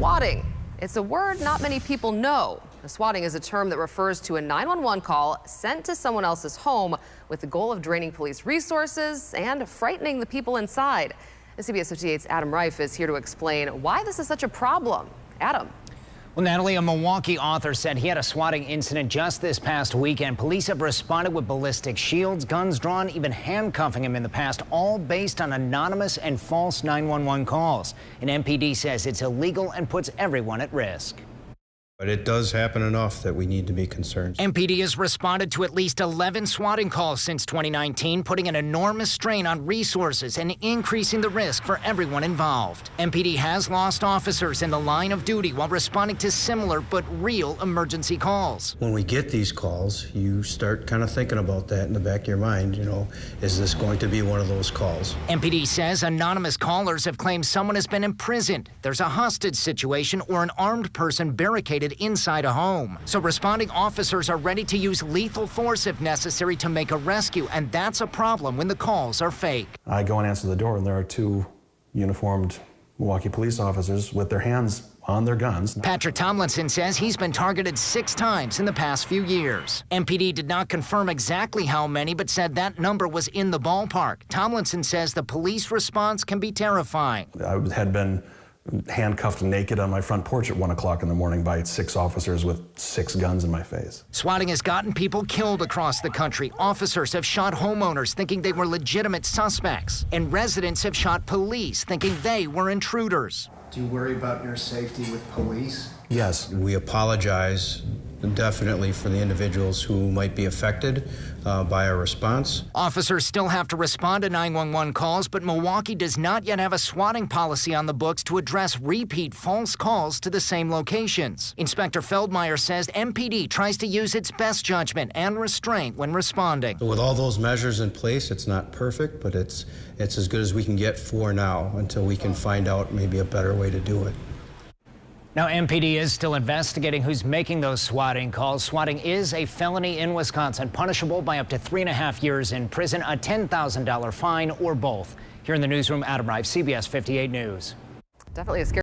Swatting. It's a word not many people know. Swatting is a term that refers to a 911 call sent to someone else's home with the goal of draining police resources and frightening the people inside. CBS 58's Adam Reif is here to explain why this is such a problem. Adam. Well, Natalie, a Milwaukee author said he had a swatting incident just this past weekend. Police have responded with ballistic shields, guns drawn, even handcuffing him in the past, all based on anonymous and false 911 calls. And MPD says it's illegal and puts everyone at risk. But it does happen enough that we need to be concerned. MPD has responded to at least 11 swatting calls since 2019, putting an enormous strain on resources and increasing the risk for everyone involved. MPD has lost officers in the line of duty while responding to similar but real emergency calls. When we get these calls, you start kind of thinking about that in the back of your mind. You know, is this going to be one of those calls? MPD says anonymous callers have claimed someone has been imprisoned, there's a hostage situation, or an armed person barricaded inside a home. So responding officers are ready to use lethal force if necessary to make a rescue, and that's a problem when the calls are fake. I go and answer the door, and there are two uniformed Milwaukee police officers with their hands on their guns. Patrick Tomlinson says he's been targeted 6 times in the past few years. MPD did not confirm exactly how many, but said that number was in the ballpark. Tomlinson says the police response can be terrifying. I had been handcuffed naked on my front porch at 1 o'clock in the morning by 6 officers with 6 guns in my face. Swatting has gotten people killed across the country. Officers have shot homeowners thinking they were legitimate suspects, and residents have shot police thinking they were intruders. Do you worry about your safety with police? Yes. We apologize definitely for the individuals who might be affected by our response. Officers still have to respond to 911 calls, but Milwaukee does not yet have a swatting policy on the books to address repeat false calls to the same locations. Inspector Feldmeyer says MPD tries to use its best judgment and restraint when responding. With all those measures in place, it's not perfect, but it's as good as we can get for now until we can find out maybe a better way to do it. Now, MPD is still investigating who's making those swatting calls. Swatting is a felony in Wisconsin, punishable by up to 3.5 years in prison, a $10,000 fine, or both. Here in the newsroom, Adam Reif, CBS 58 News. Definitely a scary